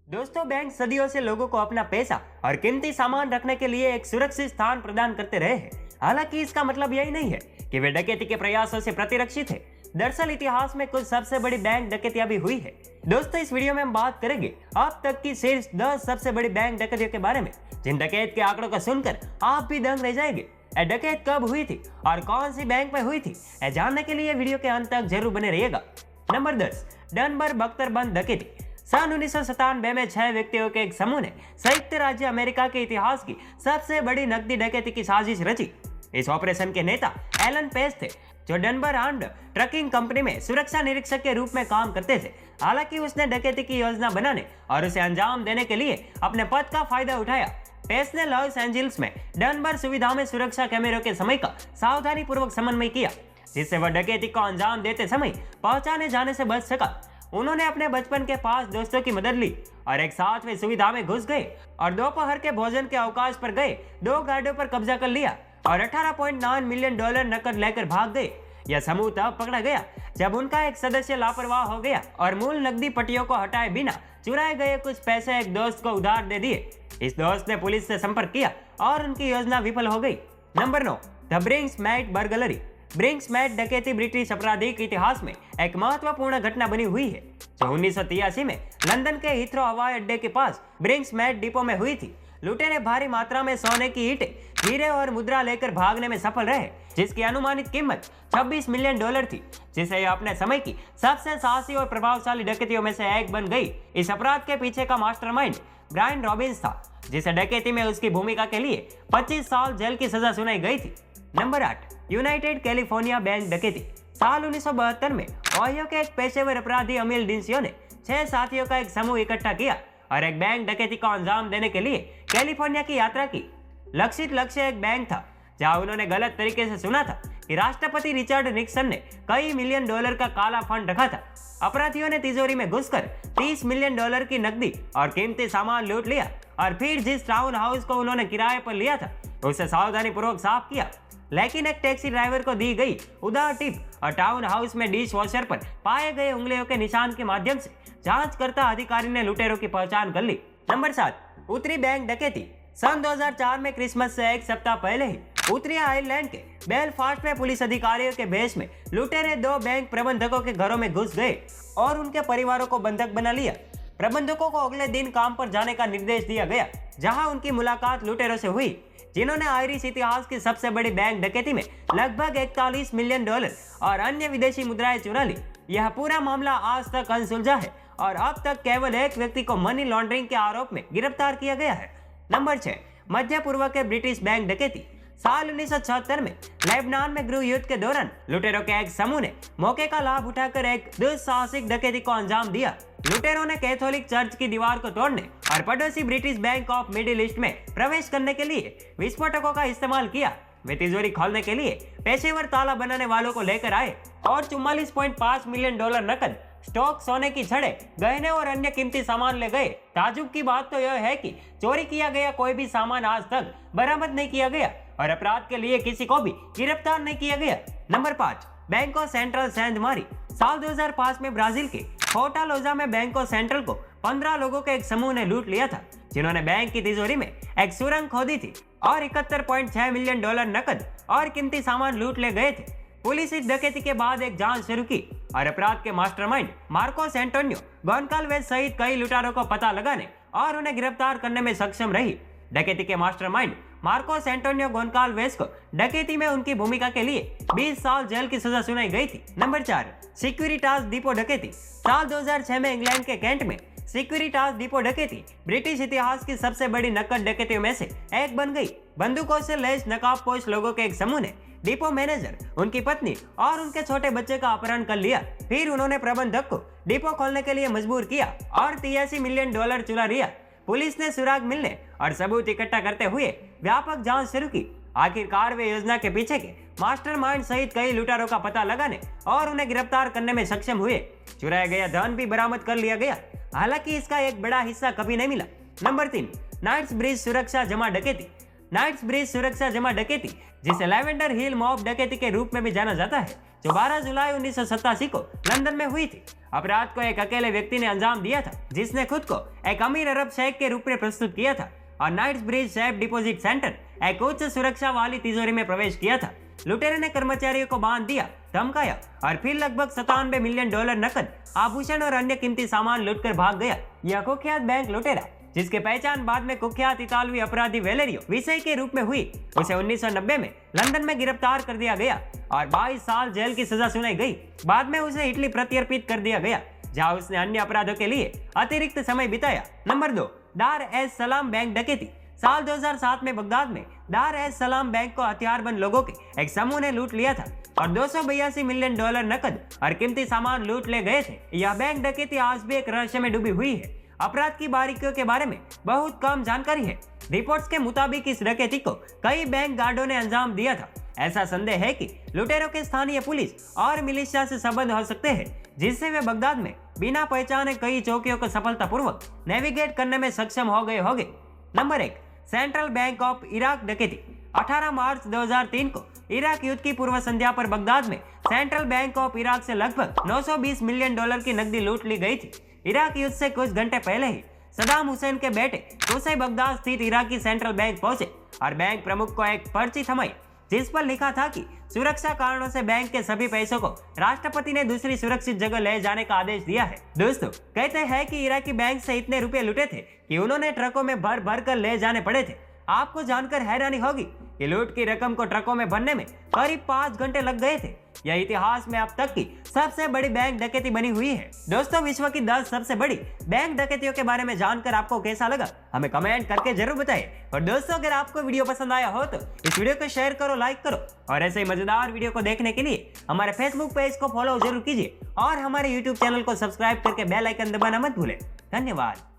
दोस्तों, बैंक सदियों से लोगों को अपना पैसा और कीमती सामान रखने के लिए एक सुरक्षित स्थान प्रदान करते रहे हैं। हालांकि इसका मतलब यही नहीं है कि वे डकैती के प्रयासों से प्रतिरक्षित है। दरअसल इतिहास में कुछ सबसे बड़ी बैंक डकैतियां भी हुई है। दोस्तों, इस वीडियो में हम बात करेंगे अब तक की शीर्ष 10 सबसे बड़ी बैंक डकैतियों के बारे में, जिन डकैत के आंकड़ों को सुनकर आप भी दंग रह जाएंगे। डकैत कब हुई थी और कौन सी बैंक में हुई थी, जानने के लिए वीडियो के अंत तक जरूर बने रहिएगा। नंबर 10, डनबर बख्तरबंद डकैती। सन 1997 में 6 व्यक्तियों के एक समूह ने संयुक्त राज्य अमेरिका के इतिहास की सबसे बड़ी नकदी डकैती की साजिश रची। इस ऑपरेशन के नेता एलन पेस थे, जो डनबर आर्म्ड ट्रकिंग कंपनी में सुरक्षा निरीक्षक के रूप में काम करते थे। हालांकि उसने डकैती की योजना बनाने और उसे अंजाम देने के लिए अपने पद का फायदा उठाया। पेस ने लॉस एंजल्स में डनबर सुविधा में सुरक्षा कैमरों के समय का सावधानी पूर्वक समन्वय किया, जिससे वह डकैती को अंजाम देते समय पहुंचाने जाने से बच सका। उन्होंने अपने बचपन के 5 दोस्तों की मदद ली और एक साथ वे सुविधा में घुस गए और दोपहर के भोजन के अवकाश पर गए 2 गाड़ियों पर कब्जा कर लिया और $18.9 मिलियन नकद लेकर भाग गए। यह समूह तब पकड़ा गया जब उनका एक सदस्य लापरवाह हो गया और मूल नकदी पट्टियों को हटाए बिना चुराए गए कुछ पैसे एक दोस्त को उधार दे दिए। इस दोस्त ने पुलिस से संपर्क किया और उनकी योजना विफल हो गई। Number 9, the Brink's Mat burglary. Brink's Mat डकैती ब्रिटिश आपराधिक इतिहास में एक महत्वपूर्ण घटना बनी हुई है, जो 1983 में लंदन के हीथ्रो हवाई अड्डे के पास ब्रिंक्समैट डिपो में हुई थी। लुटेरे भारी मात्रा में सोने की ईंटें, हीरे और मुद्रा लेकर भागने में सफल रहे, जिसकी अनुमानित कीमत $26 मिलियन थी, जिससे यह अपने समय की सबसे साहसी और प्रभावशाली डकैतियों में से एक बन गई। इस अपराध के पीछे का मास्टरमाइंड ब्रायन रॉबिन्स था, जिसे डकैती में उसकी भूमिका के लिए 25 साल जेल की सजा सुनाई गई थी। नंबर 8, यूनाइटेड कैलिफोर्निया बैंक डकैती। साल 1972 में ओहियो के एक पेशेवर अपराधी अमिल डिंसियो ने 6 साथियों का एक समूह इकट्ठा किया और एक बैंक डकैती को अंजाम देने के लिए कैलिफोर्निया की यात्रा की। लक्षित लक्ष्य एक बैंक था, जहां उन्होंने गलत तरीके से सुना था कि राष्ट्रपति रिचर्ड निक्सन ने कई मिलियन डॉलर का काला फंड रखा था। अपराधियों ने तिजोरी में घुसकर $30 मिलियन की नकदी और कीमती सामान लूट लिया और फिर जिस टाउन हाउस को उन्होंने किराए पर लिया था उसे सावधानी पूर्वक साफ किया। लेकिन एक टैक्सी ड्राइवर को दी गई उदार टिप और टाउन हाउस में डिश वॉशर पर पाए गए उंगलियों के निशान के माध्यम से जांचकर्ता अधिकारी ने लुटेरों की पहचान कर ली। नंबर 7, उत्तरी बैंक डकैती। सन 2004 में क्रिसमस से एक सप्ताह पहले ही उत्तरी आयरलैंड के बेलफास्ट में पुलिस अधिकारियों के भेष में लुटेरे 2 बैंक प्रबंधकों के घरों में घुस गए और उनके परिवारों को बंधक बना लिया। प्रबंधकों को अगले दिन काम पर जाने का निर्देश दिया गया, जहां उनकी मुलाकात लुटेरों से हुई, जिन्होंने आयरिश इतिहास की सबसे बड़ी बैंक डकैती में लगभग $41 मिलियन और अन्य विदेशी मुद्राएं चुरा ली। यह पूरा मामला आज तक अनसुलझा है और अब तक केवल एक व्यक्ति को मनी लॉन्ड्रिंग के आरोप में गिरफ्तार किया गया है। नंबर 6, मध्य पूर्व के ब्रिटिश बैंक डकैती। साल 1976 में लेबनान में गृह युद्ध के दौरान लुटेरों के एक समूह ने मौके का लाभ उठाकर एक दुस्साहसिक डकैती को अंजाम दिया। लुटेरों ने कैथोलिक चर्च की दीवार को तोड़ने और पड़ोसी British bank of middle east में प्रवेश करने के लिए विस्फोटकों का इस्तेमाल किया। वे तिजोरी खोलने के लिए पेशेवर ताला बनाने वालों को लेकर आए और $44.5 मिलियन नकद, स्टॉक, सोने की छड़ें, गहने और अन्य कीमती सामान ले गए। ताजुब की बात तो यह है कि चोरी किया गया कोई भी सामान आज तक बरामद नहीं किया गया और अपराध के लिए किसी को भी गिरफ्तार नहीं किया गया। नंबर 5, बैंको सेंट्रल सेंध मारी। साल 2005 में ब्राजील के फोर्टालोजा में बैंको सेंट्रल को 15 लोगों के एक समूह ने लूट लिया था, जिन्होंने बैंक की तिजोरी में एक सुरंग खोदी थी और $71.6 मिलियन नकद और कीमती सामान लूट ले गए थे। पुलिस इस डकैती के बाद एक जांच शुरू की और अपराध के मास्टरमाइंड मार्कोस एंटोनियो गोन्साल्वेज सहित कई लुटेरों को पता लगाने और उन्हें गिरफ्तार करने में सक्षम रही। डकैती के मास्टरमाइंड मार्कोस एंटोनियो गोन्साल्वेज को डकैती में उनकी भूमिका के लिए 20 साल जेल की सजा सुनाई गई थी। नंबर 4, सिक्योरिटास डिपो डकैती। साल 2006 में इंग्लैंड के कैंट में सिक्योरिटास डिपो डकैती ब्रिटिश इतिहास की सबसे बड़ी नकद डकैतियों में से एक बन गई। बंदूकों से लैस नकाबपोश लोगों के एक समूह ने डिपो मैनेजर, उनकी पत्नी और उनके छोटे बच्चे का अपहरण कर लिया। फिर उन्होंने प्रबंधक को डिपो खोलने के लिए मजबूर किया और $83 मिलियन चुरा लिया। पुलिस ने सुराग मिलने और सबूत इकट्ठा करते हुए व्यापक जांच शुरू की। आखिरकार वे योजना के पीछे के मास्टरमाइंड सहित कई लुटेरों का पता लगाने और उन्हें गिरफ्तार करने में सक्षम हुए। चुराया गया धन भी बरामद कर लिया गया, हालांकि इसका एक बड़ा हिस्सा कभी नहीं मिला। नंबर 3, नाइट्स ब्रिज सुरक्षा जमा डकैती। नाइट्स ब्रिज सुरक्षा जमा डकैती, जिसे लैवेंडर हिल मॉब डकैती के रूप में भी जाना जाता है, जो 12 जुलाई 1987 को लंदन में हुई थी। अपराध को एक अकेले व्यक्ति ने अंजाम दिया था, जिसने खुद को एक अमीर अरब शेख के रूप में प्रस्तुत किया था और नाइट्सब्रिज सेफ डिपॉजिट सेंटर, एक उच्च सुरक्षा वाली तिजोरी में प्रवेश किया था। लुटेरे ने कर्मचारियों को बांध दिया, धमकाया और फिर लगभग $97 मिलियन नकद, आभूषण और अन्य कीमती सामान लूटकर भाग गया। यह कुख्यात बैंक लुटेरा, जिसके पहचान बाद में कुख्यात इतालवी अपराधी वेलेरियो विसई के रूप में हुई, उसे 1990 में लंदन में गिरफ्तार कर दिया गया और 22 साल जेल की सजा सुनाई गई। बाद में उसे इटली प्रत्यर्पित कर दिया गया, जहां उसने अन्य अपराधों के लिए अतिरिक्त समय बिताया। नंबर 2, दार एस सलाम बैंक डकैती। साल 2007 में बगदाद में दार एस सलाम बैंक को हथियारबंद लोगों के एक समूह ने लूट लिया था और $282 मिलियन नकद और कीमती सामान लूट ले गए थे। यह बैंक डकैती आज भी एक रहस्य में डूबी हुई है। अपराध की बारीकियों के बारे में बहुत कम जानकारी है। रिपोर्ट्स के मुताबिक इस डकैती को कई बैंक गार्डों ने अंजाम दिया था। ऐसा संदेह है कि लुटेरों के स्थानीय पुलिस और मिलिशिया से संबंध हो सकते हैं, जिससे वे बगदाद में बिना पहचाने कई चौकियों को सफलतापूर्वक नेविगेट करने में सक्षम हो गए होंगे। Number 1, central bank of Iraq डकैती। 18 मार्च 2003 को इराक युद्ध की पूर्व संध्या पर बगदाद में सेंट्रल बैंक ऑफ इराक से लगभग $920 मिलियन की नकदी लूट ली गई थी। इराक युद्ध से कुछ घंटे पहले ही सदाम हुसैन के बेटे कुसै बगदाद स्थित इराकी सेंट्रल बैंक पहुंचे और बैंक प्रमुख को एक पर्ची थमाई, जिस पर लिखा था कि सुरक्षा कारणों से बैंक के सभी पैसों को राष्ट्रपति ने दूसरी सुरक्षित जगह ले जाने का आदेश दिया है। दोस्तों, कहते हैं कि इराकी बैंक से इतने रुपए लुटे थे कि उन्होंने ट्रकों में भर भर कर ले जाने पड़े थे। आपको जानकर हैरानी होगी कि लूट की रकम को ट्रकों में भरने में करीब 5 घंटे लग गए थे। यह इतिहास में अब तक की सबसे बड़ी बैंक डकैती बनी हुई है। दोस्तों, विश्व की 10 सबसे बड़ी बैंक डकैतियों के बारे में जानकर आपको कैसा लगा, हमें कमेंट करके जरूर बताएं। और दोस्तों, अगर आपको वीडियो पसंद आया हो तो इस वीडियो को शेयर करो, लाइक करो और ऐसे ही मजेदार वीडियो को देखने के लिए हमारे फेसबुक पेज को फॉलो जरूर कीजिए और हमारे यूट्यूब चैनल को सब्सक्राइब करके बेल आइकन दबाना मत भूलें। धन्यवाद।